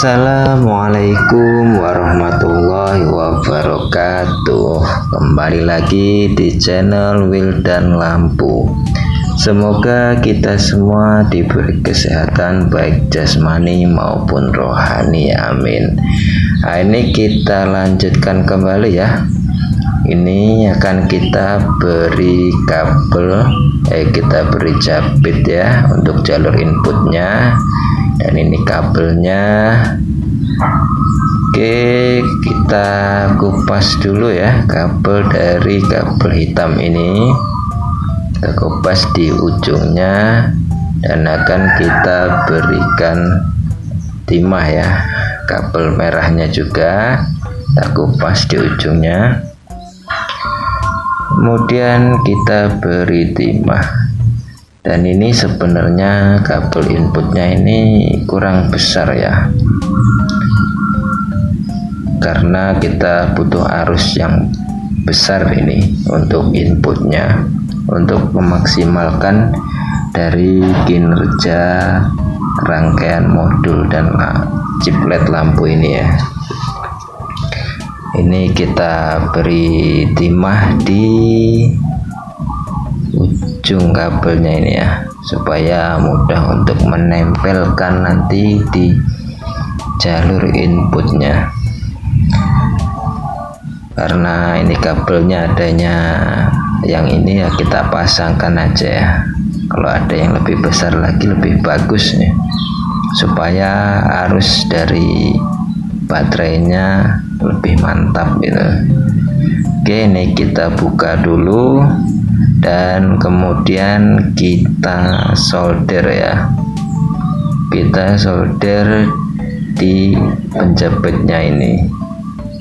Assalamualaikum warahmatullahi wabarakatuh. Kembali lagi di channel Wildan Lampu. Semoga kita semua diberi kesehatan baik jasmani maupun rohani, amin. Nah, ini kita lanjutkan kembali ya. Ini akan kita beri kabel, kita beri jabit ya untuk jalur inputnya. Dan ini kabelnya. Oke, kita kupas dulu ya kabel dari kabel hitam ini. Kita kupas di ujungnya dan akan kita berikan timah ya. Kabel merahnya juga kita kupas di ujungnya. Kemudian kita beri timah. Dan ini sebenarnya kabel inputnya ini kurang besar ya, karena kita butuh arus yang besar ini untuk inputnya, untuk memaksimalkan dari kinerja rangkaian modul dan chiplet lampu ini ya. Ini kita beri timah di ujung kabelnya ini ya, supaya mudah untuk menempelkan nanti di jalur inputnya. Karena ini kabelnya adanya yang ini ya, kita pasangkan aja ya. Kalau ada yang lebih besar lagi lebih bagus ya, supaya arus dari baterainya lebih mantap gitu. Oke, ini kita buka dulu dan kemudian kita solder ya. Kita solder di penjepitnya ini.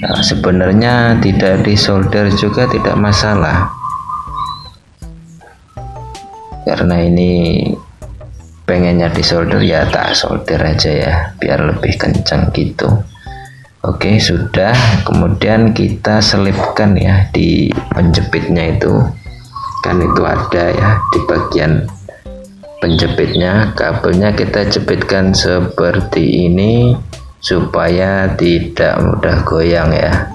Nah, sebenarnya tidak disolder juga tidak masalah, karena ini pengennya disolder ya tak solder aja ya, biar lebih kencang gitu. Oke, sudah. Kemudian kita selipkan ya di penjepitnya itu. Kan itu ada ya di bagian penjepitnya. Kabelnya kita jepitkan seperti ini supaya tidak mudah goyang ya.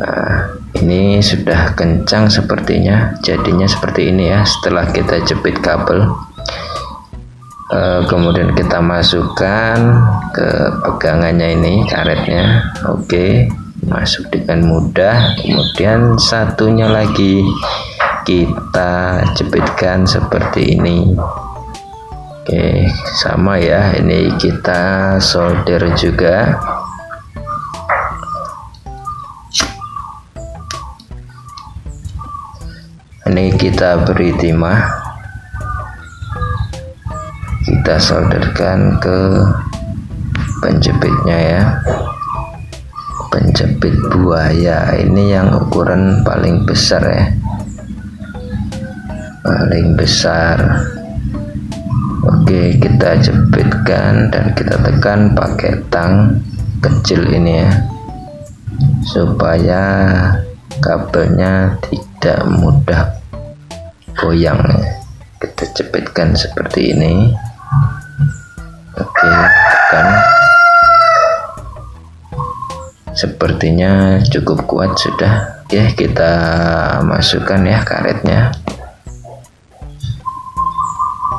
Nah, ini sudah kencang sepertinya, jadinya seperti ini ya setelah kita jepit kabel. Kemudian kita masukkan ke pegangannya ini, karetnya. Oke, masuk dengan mudah. Kemudian satunya lagi kita jepitkan seperti ini. Oke, sama ya, ini kita solder juga. Ini kita beri timah, kita solderkan ke penjepitnya ya. Penjepit buaya ini yang ukuran paling besar ya, paling besar. Oke, kita jepitkan dan kita tekan pakai tang kecil ini ya, supaya kabelnya tidak mudah goyang ya. Kita jepitkan seperti ini. Oke, tekan. Sepertinya cukup kuat sudah. Oke, kita masukkan ya karetnya.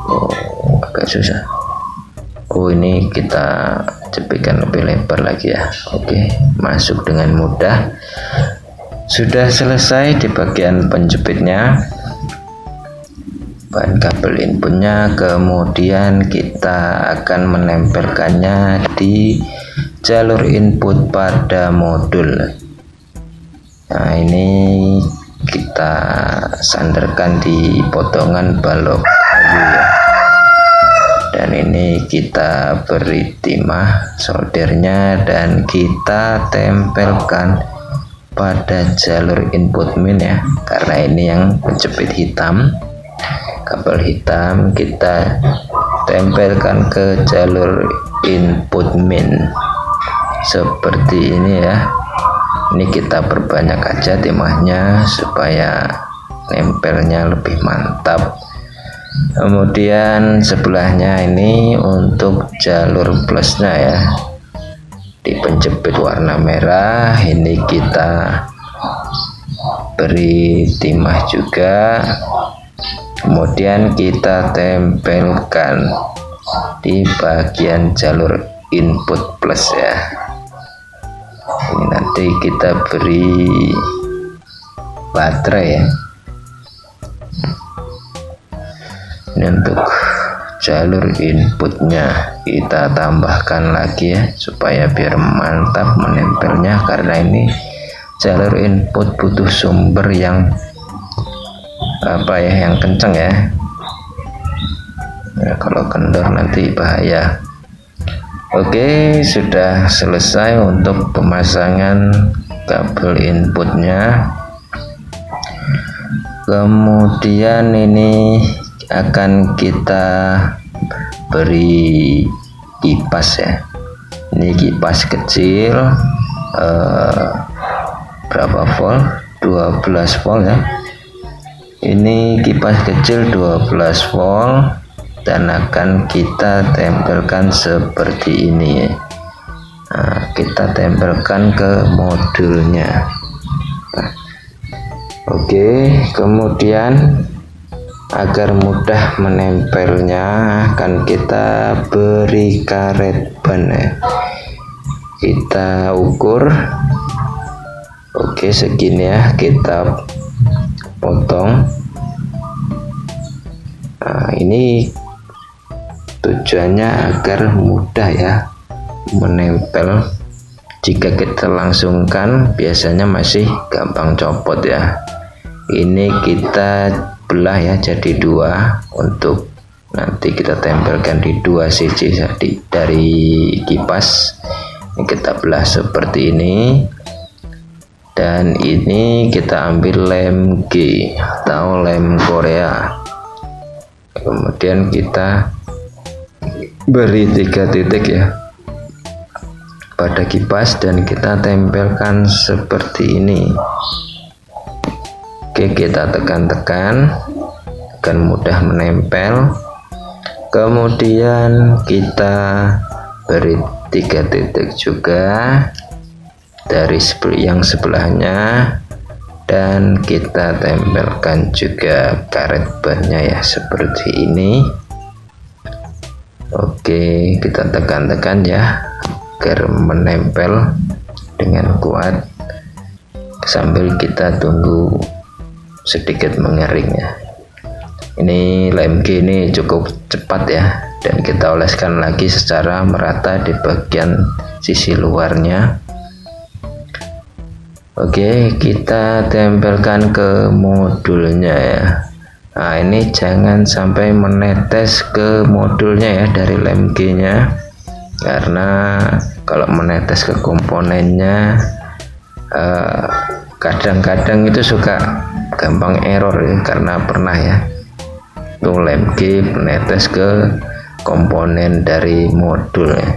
Oh, agak susah. Oh, ini kita jepitkan lebih lebar lagi ya. Oke, masuk dengan mudah. Sudah selesai di bagian penjepitnya, bahan kabel inputnya. Kemudian kita akan menempelkannya di jalur input pada modul. Nah, ini kita sandarkan di potongan balok kayu ya. Dan ini kita beri timah soldernya dan kita tempelkan pada jalur input min ya, karena ini yang penjepit hitam. Kabel hitam kita tempelkan ke jalur input min seperti ini ya. Ini kita perbanyak aja timahnya supaya nempelnya lebih mantap. Kemudian sebelahnya ini untuk jalur plusnya ya, di penjepit warna merah ini kita beri timah juga, kemudian kita tempelkan di bagian jalur input plus ya. Ini nanti kita beri baterai ya. Ini untuk jalur inputnya kita tambahkan lagi ya, supaya biar mantap menempelnya, karena ini jalur input butuh sumber yang yang kenceng ya. Kalau kendor nanti bahaya. Oke, sudah selesai untuk pemasangan kabel inputnya. Kemudian ini akan kita beri kipas ya. Ini kipas kecil berapa volt? 12 volt ya. Ini kipas kecil 12 volt dan akan kita tempelkan seperti ini ya. Nah, kita tempelkan ke modulnya. Oke, kemudian agar mudah menempelnya akan kita beri karet ban ya. Kita ukur, oke segini ya, kita potong. Nah, ini tujuannya agar mudah ya menempel. Jika kita langsungkan biasanya masih gampang copot ya. Ini kita belah ya jadi dua, untuk nanti kita tempelkan di dua sisi dari kipas. Ini kita belah seperti ini, dan ini kita ambil lem G atau lem Korea. Kemudian kita beri 3 titik ya pada kipas dan kita tempelkan seperti ini. Oke, kita tekan-tekan akan mudah menempel. Kemudian kita beri 3 titik juga dari yang sebelahnya, dan kita tempelkan juga karet bannya ya seperti ini. Oke, kita tekan-tekan ya agar menempel dengan kuat, sambil kita tunggu sedikit mengeringnya. Ini lem G ini cukup cepat ya, dan kita oleskan lagi secara merata di bagian sisi luarnya. Oke, kita tempelkan ke modulnya ya. Nah, ini jangan sampai menetes ke modulnya ya dari lem G nya, karena kalau menetes ke komponennya kadang-kadang itu suka gampang error ya, karena pernah ya tuh lem G menetes ke komponen dari modul ya.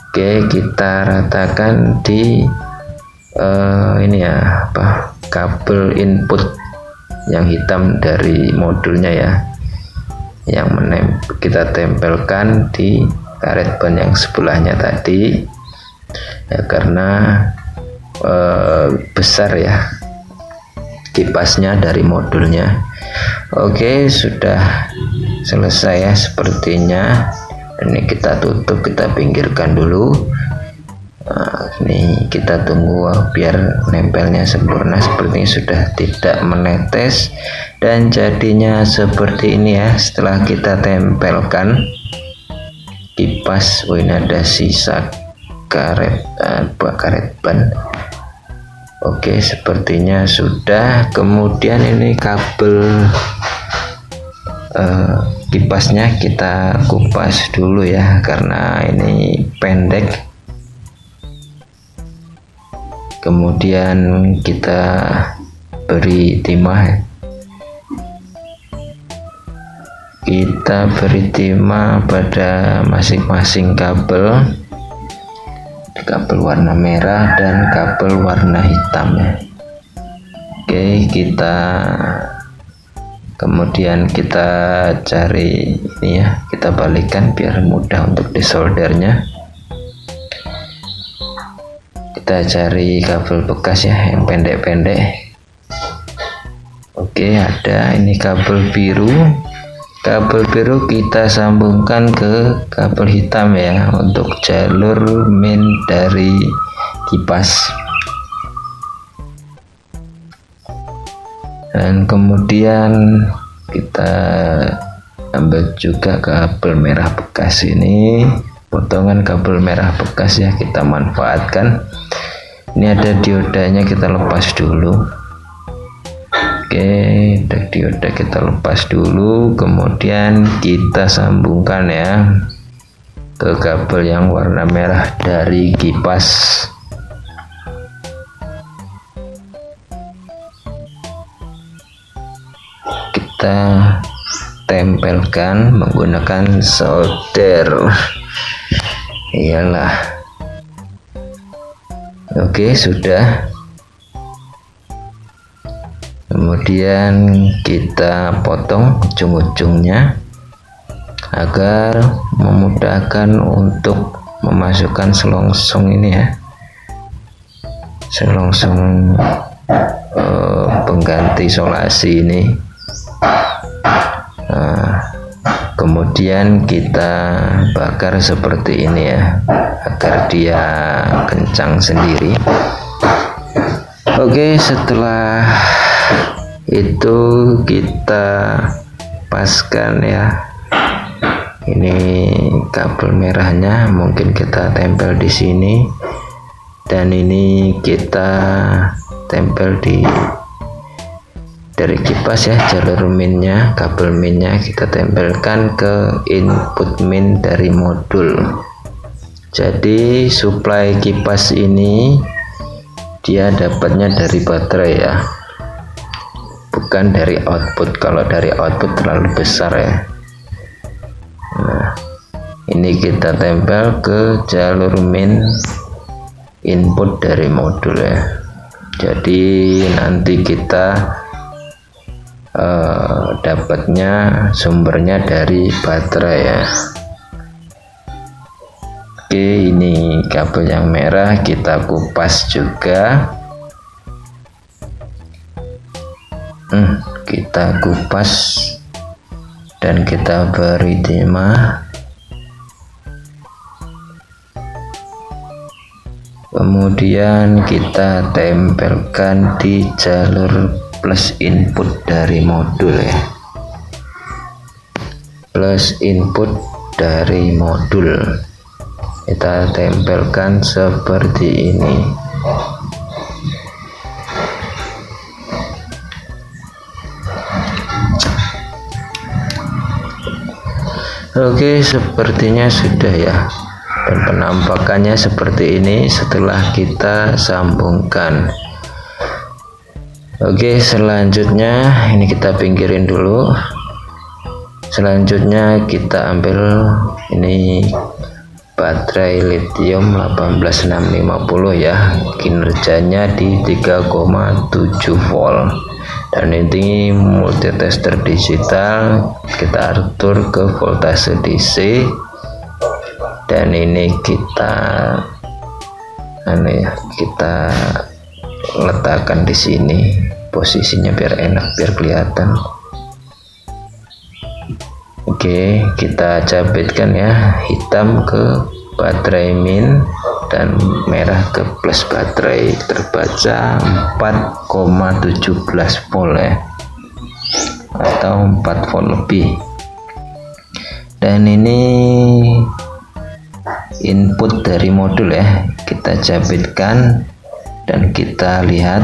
Oke, kita ratakan di ini ya kabel input yang hitam dari modulnya ya, yang kita tempelkan di karet ban yang sebelahnya tadi ya, karena besar ya kipasnya dari modulnya. Oke, sudah selesai ya sepertinya. Ini kita tutup, kita pinggirkan dulu. Nah, ini kita tunggu biar nempelnya sempurna. Sepertinya sudah tidak menetes dan jadinya seperti ini ya. Setelah kita tempelkan kipas, ini ada sisa karet ban. Oke, sepertinya sudah. Kemudian ini kabel kipasnya kita kupas dulu ya, karena ini pendek. Kemudian kita beri timah. Kita beri timah pada masing-masing kabel warna merah dan kabel warna hitam ya. Oke, kita Kemudian kita cari ini ya, kita balikkan biar mudah untuk disoldernya. Kita cari kabel bekas ya, yang pendek-pendek. Oke, ada ini kabel biru. Kabel biru kita sambungkan ke kabel hitam ya, untuk jalur main dari kipas. Dan kemudian kita ambil juga kabel merah bekas ini, potongan kabel merah bekas ya, kita manfaatkan. Ini ada diodanya, kita lepas dulu. Oke, dioda kita lepas dulu, kemudian kita sambungkan ya ke kabel yang warna merah dari kipas. Kita tempelkan menggunakan solder. Iyalah. Oke, sudah. Kemudian kita potong ujung-ujungnya agar memudahkan untuk memasukkan selongsong ini ya, selongsong pengganti isolasi ini. Nah, kemudian kita bakar seperti ini ya, agar dia kencang sendiri. Oke, setelah itu kita paskan ya, ini kabel merahnya mungkin kita tempel di sini, dan ini kita tempel dari kipas ya, jalur minnya, kabel minnya kita tempelkan ke input min dari modul. Jadi suplai kipas ini dia dapatnya dari baterai ya, bukan dari output. Kalau dari output terlalu besar ya. Nah, ini kita tempel ke jalur min input dari modul ya. Jadi nanti kita dapatnya sumbernya dari baterai ya. Oke, ini kabel yang merah kita kupas juga. Kita kupas dan kita beri timah. Kemudian kita tempelkan di jalur plus input dari modul ya, plus input dari modul kita tempelkan seperti ini. Oke, sepertinya sudah ya, dan penampakannya seperti ini setelah kita sambungkan. Oke, selanjutnya ini kita pinggirin dulu. Selanjutnya kita ambil ini baterai lithium 18650 ya, kinerjanya di 3,7 volt, dan ini multitester digital. Kita atur ke voltase DC, dan ini kita letakkan di sini posisinya biar enak, biar kelihatan. Oke, kita cabitkan ya, hitam ke baterai min dan merah ke plus baterai. Terbaca 4,17 volt ya, atau 4 volt lebih. Dan ini input dari modul ya, kita cabitkan dan kita lihat.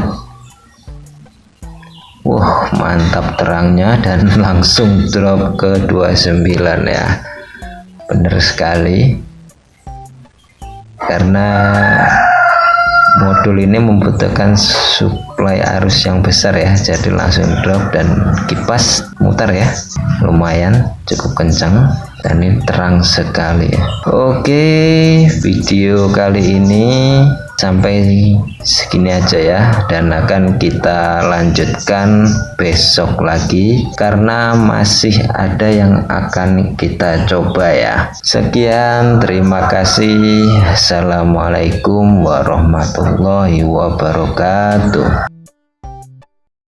Wah, mantap terangnya, dan langsung drop ke 29 ya. Bener sekali, karena modul ini membutuhkan suplai arus yang besar ya, jadi langsung drop dan kipas mutar ya, lumayan cukup kencang, dan ini terang sekali ya. Oke, video kali ini sampai segini aja ya, dan akan kita lanjutkan besok lagi karena masih ada yang akan kita coba ya. Sekian, terima kasih. Assalamualaikum warahmatullahi wabarakatuh.